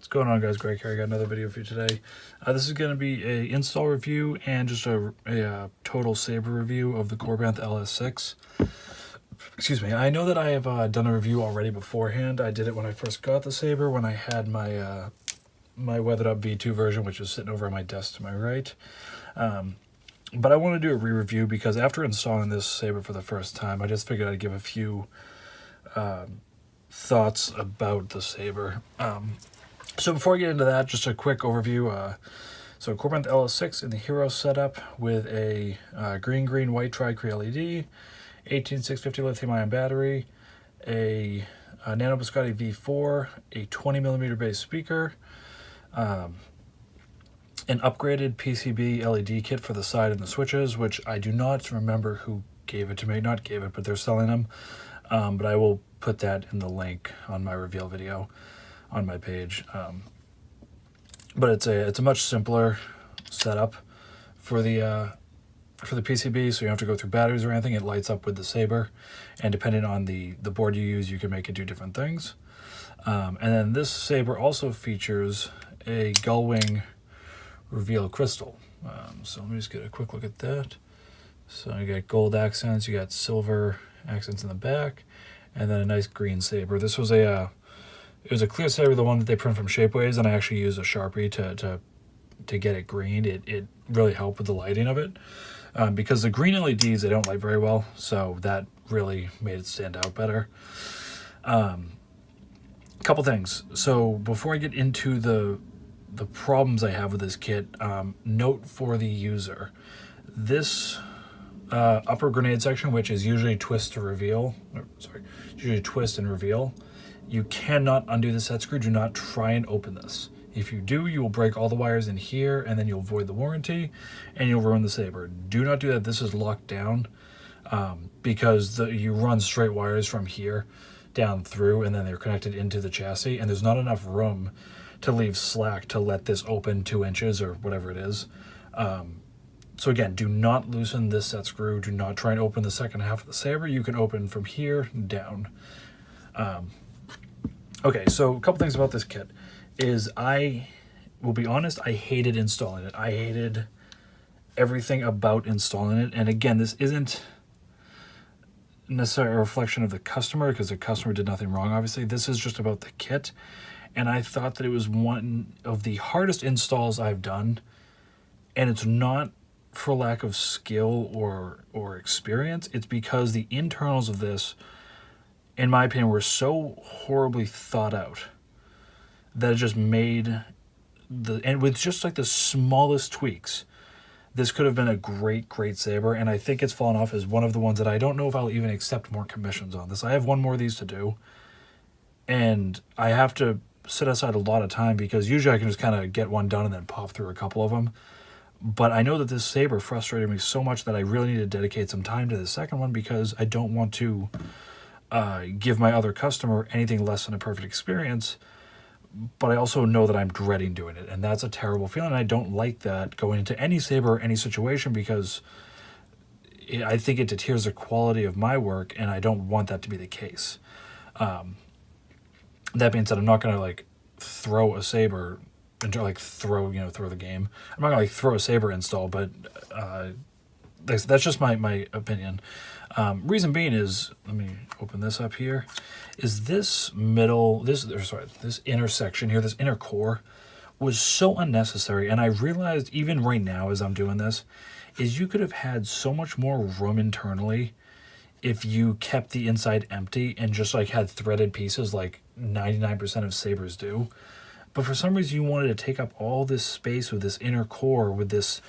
What's going on, guys? Greg here. I got another video for you today. This is going to be a install review and just a total Saber review of the Korbanth LS6. Excuse me. I know that I have done a review already beforehand. I did it when I first got the Saber, when I had my my weathered up V2 version, which is sitting over on my desk to my right. But I want to do a re-review because after installing this Saber for the first time, I just figured I'd give a few thoughts about the Saber. So before I get into that, just a quick overview. So Korbanth LS6 in the Hero setup with a green, white tri-cree LED, 18650 lithium-ion battery, a Nano Biscotti V4, a 20mm base speaker, an upgraded PCB LED kit for the side and the switches, which I do not remember who gave it to me. Not gave it, but they're selling them. But I will put that in the link on my reveal video on my page. But it's a much simpler setup for the PCB, so you don't have to go through batteries or anything. It lights up with the Saber, and depending on the board you use, you can make it do different things. And then this Saber also features a gull-wing reveal crystal. So let me just get a quick look at that. So you got gold accents, you got silver accents in the back, and then a nice green Saber. This was it was a clear Saber, the one that they print from Shapeways, and I actually used a Sharpie to get it green. It really helped with the lighting of it. Because the green LEDs, they don't light very well, so that really made it stand out better. Couple things. So before I get into the problems I have with this kit, note for the user. This upper grenade section, which is usually twist to reveal, usually twist and reveal, you cannot undo the set screw. Do not try and open this. If you do, you will break all the wires in here, and then you'll void the warranty, and you'll ruin the Saber. Do not do that. This is locked down because you run straight wires from here down through, and then they're connected into the chassis, and there's not enough room to leave slack to let this open 2 inches or whatever it is. So again, do not loosen this set screw. Do not try and open the second half of the Saber. You can open from here down. Okay, so a couple things about this kit is I will be honest, I hated installing it. I hated everything about installing it. And again, this isn't necessarily a reflection of the customer because the customer did nothing wrong, obviously. This is just about the kit. And I thought that it was one of the hardest installs I've done. And it's not for lack of skill or experience. It's because the internals of this, in my opinion, were so horribly thought out that it just made and with just like the smallest tweaks, this could have been a great Saber. And I think it's fallen off as one of the ones that I don't know if I'll even accept more commissions on this. I have one more of these to do, and I have to set aside a lot of time because usually I can just kind of get one done and then pop through a couple of them. But I know that this Saber frustrated me so much that I really need to dedicate some time to the second one because I don't want to give my other customer anything less than a perfect experience. But I also know that I'm dreading doing it, and that's a terrible feeling. I don't like that going into any Saber or any situation because I think it deters the quality of my work, and I don't want that to be the case. That being said, I'm not going to like throw a Saber and like throw the game. I'm not going to like throw a Saber install, but that's just my opinion. Reason being is, let me open this up here, is this intersection here, this inner core was so unnecessary. And I realized even right now as I'm doing this, is you could have had so much more room internally if you kept the inside empty and just like had threaded pieces like 99% of Sabers do. But for some reason you wanted to take up all this space with this inner core, with this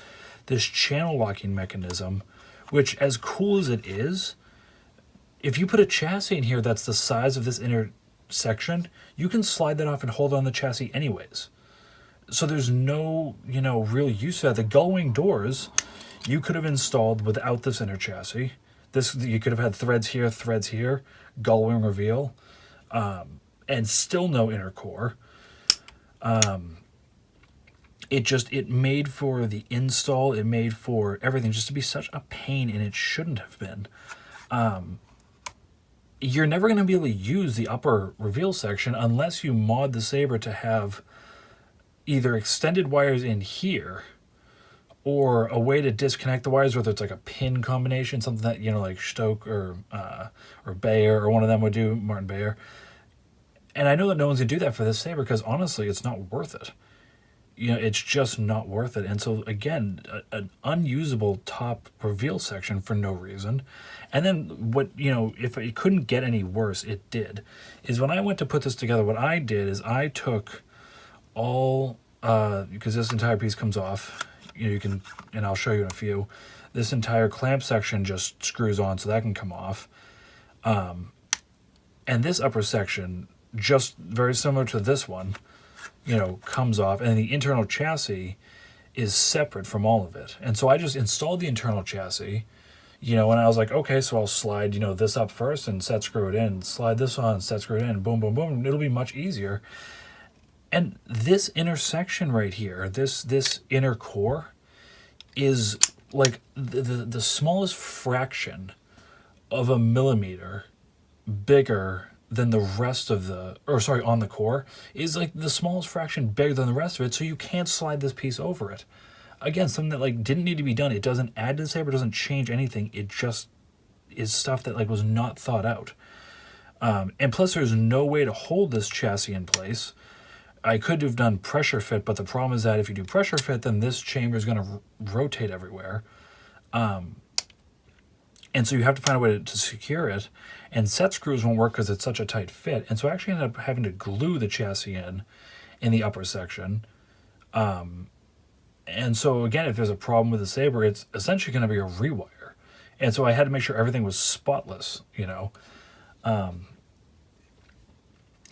channel locking mechanism, which, as cool as it is, if you put a chassis in here that's the size of this inner section, you can slide that off and hold on the chassis anyways. So there's no, real use to that. The gull-wing doors, you could have installed without this inner chassis. You could have had threads here, gull-wing reveal, and still no inner core. It made for the install, it made for everything just to be such a pain, and it shouldn't have been. You're never going to be able to use the upper reveal section unless you mod the Saber to have either extended wires in here or a way to disconnect the wires, whether it's like a pin combination, something that, you know, like Stoke or Bayer or one of them would do, Martin Bayer. And I know that no one's going to do that for this Saber because honestly, it's not worth it. You know, it's just not worth it. And so again, an unusable top reveal section for no reason. And then what, you know, if it couldn't get any worse, it did, is when I went to put this together, what I did is I took all, because this entire piece comes off, you can, and I'll show you in a few, this entire clamp section just screws on, so that can come off. And this upper section, just very similar to this one, you know, comes off, and the internal chassis is separate from all of it. And so I just installed the internal chassis, you know, and I was like, okay, so I'll slide, you know, this up first and set screw it in, slide this on, set screw it in, boom, boom, boom. It'll be much easier. And this intersection right here, this inner core is like the smallest fraction of a millimeter bigger than the rest of the, or sorry, on the core, is like the smallest fraction bigger than the rest of it, so you can't slide this piece over it. Again, something that like didn't need to be done. It doesn't add to the Saber, doesn't change anything. It just is stuff that like was not thought out. And plus there's no way to hold this chassis in place. I could have done pressure fit, but the problem is that if you do pressure fit, then this chamber is going to rotate everywhere. And so you have to find a way to secure it. And set screws won't work because it's such a tight fit. And so I actually ended up having to glue the chassis in the upper section. And so again, if there's a problem with the Saber, it's essentially going to be a rewire. And so I had to make sure everything was spotless, you know.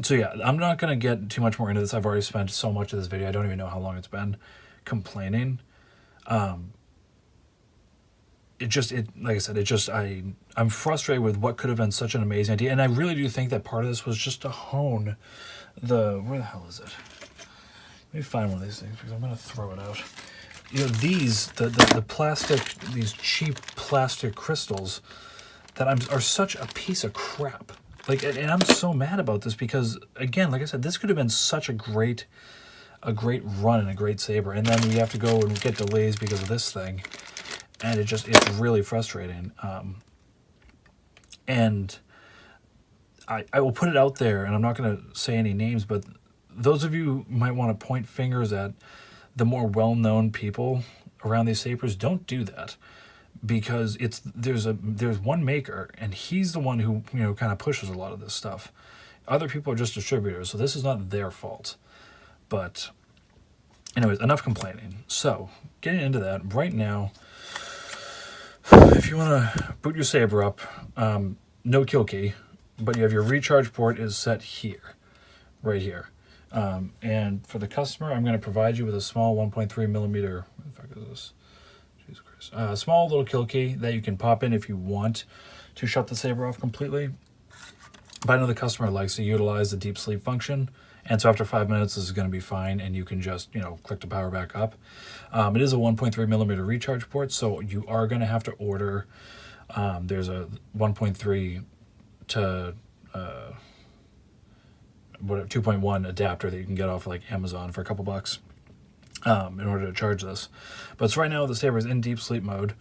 So yeah, I'm not going to get too much more into this. I've already spent so much of this video. I don't even know how long it's been complaining. Like I said, I'm frustrated with what could have been such an amazing idea. And I really do think that part of this was just to hone where the hell is it? Let me find one of these things because I'm going to throw it out. You know, the plastic, these cheap plastic crystals that are such a piece of crap. Like, and I'm so mad about this because, again, like I said, this could have been such a great run and a great Saber. And then we have to go and get delays because of this thing. And it's really frustrating. And I will put it out there, and I'm not going to say any names, but those of you who might want to point fingers at the more well-known people around these Sabers, don't do that. Because there's one maker, and he's the one who, you know, kind of pushes a lot of this stuff. Other people are just distributors, so this is not their fault. But anyways, enough complaining. So getting into that right now, if you want to boot your Saber up, no kill key, but you have your recharge port is set here, right here. And for the customer, I'm going to provide you with a small 1.3 millimeter. What the fuck is this? Jesus Christ. Small little kill key that you can pop in if you want to shut the Saber off completely. But I know the customer likes to utilize the deep sleep function. And so after 5 minutes, this is going to be fine, and you can just, you know, click the power back up. It is a 1.3 millimeter recharge port, so you are going to have to order. There's a 1.3 to 2.1 adapter that you can get off like Amazon for a couple bucks in order to charge this. But so right now the Saber is in deep sleep mode,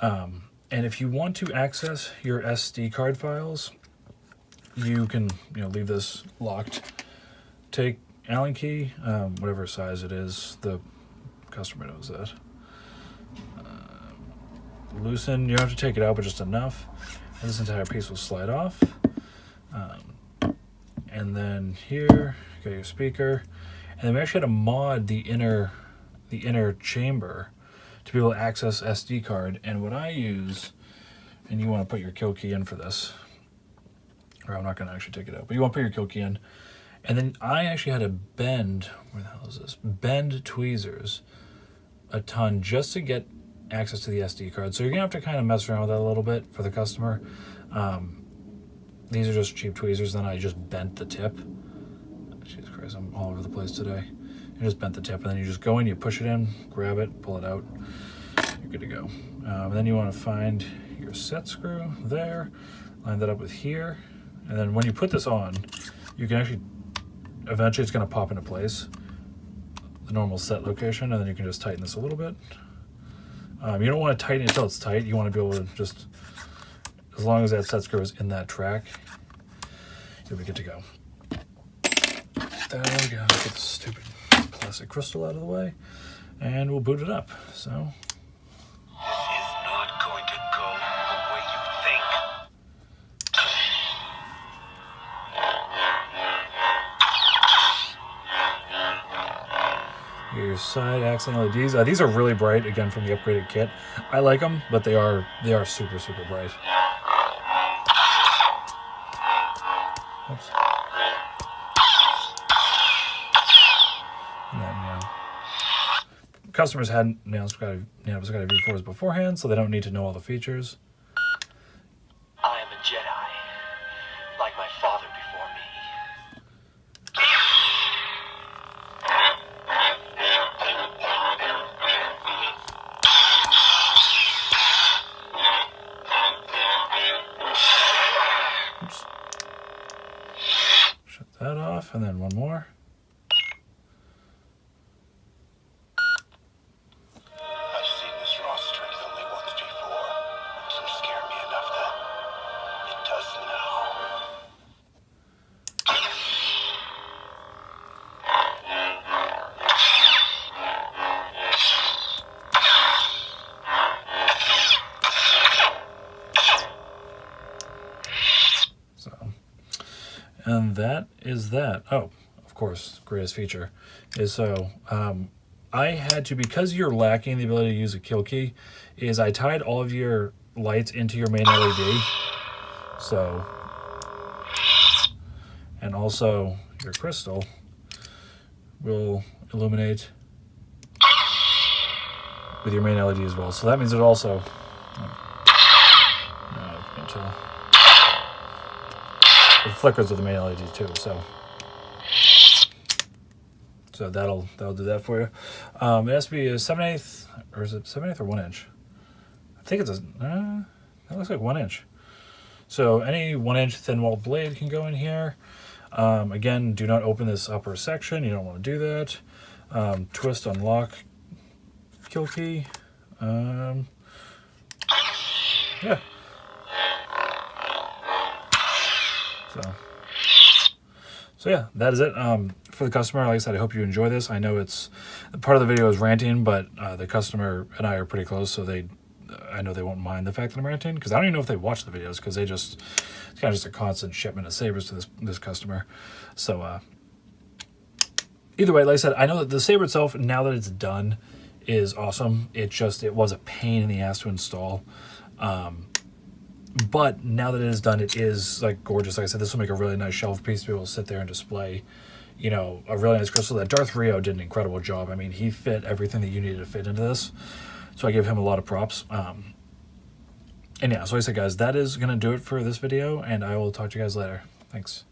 and if you want to access your SD card files, you can, you know, leave this locked. Take Allen key, whatever size it is, the customer knows that. Loosen, you don't have to take it out, but just enough. And this entire piece will slide off. And then here, you got your speaker. And then we actually had to mod the inner chamber to be able to access SD card. And what I use, and you want to put your kill key in for this, or I'm not going to actually take it out, but you want to put your kill key in. And then I actually had to bend, where the hell is this? Bend tweezers a ton just to get access to the SD card. So you're going to have to kind of mess around with that a little bit for the customer. These are just cheap tweezers, then I just bent the tip. Jesus Christ, I'm all over the place today. You just bent the tip, and then you just go in, you push it in, grab it, pull it out. You're good to go. And then you want to find your set screw there, line that up with here. And then when you put this on, you can actually, eventually it's going to pop into place. the normal set location, and then you can just tighten this a little bit. You don't want to tighten it until it's tight. You want to be able to just, as long as that set screw is in that track, you'll be good to go. There we go. Get the stupid plastic crystal out of the way, and we'll boot it up. So. This is not going to go the way you think. Your side accent LEDs. These are really bright, again, from the upgraded kit. I like them, but they are super, super bright. Oops. And then, customers had subscribed V4s beforehand, so they don't need to know all the features. I am a Jedi, like my father before me. Oops. Shut that off, and then one more. I've seen this raw strength only once before. It didn't scare me enough then. It does now. So, and that is that. Oh, of course, greatest feature is so I had to, because you're lacking the ability to use a kill key, is I tied all of your lights into your main LED. So, and also your crystal will illuminate with your main LED as well. So that means it also, until it flickers with the main LED too. So that'll do that for you. It has to be a 7/8, or is it 7/8 or 1 inch? I think it's that looks like 1 inch. So any 1 inch thin walled blade can go in here. Again, do not open this upper section. You don't want to do that. Twist, unlock, kill key. Yeah. So yeah, that is it for the customer. Like I said, I hope you enjoy this. I know it's part of the video is ranting, but the customer and I are pretty close, so I know they won't mind the fact that I'm ranting, because I don't even know if they watch the videos, because it's kind of just a constant shipment of Sabers to this customer. So either way, like I said, I know that the Saber itself, now that it's done, is awesome. It was a pain in the ass to install. But now that it is done, it is like gorgeous. Like I said, this will make a really nice shelf piece to be able to sit there and display, a really nice crystal. That Darth Rio did an incredible job. I mean, he fit everything that you needed to fit into this. So I give him a lot of props. And yeah, so like I said, guys, that is going to do it for this video, and I will talk to you guys later. Thanks.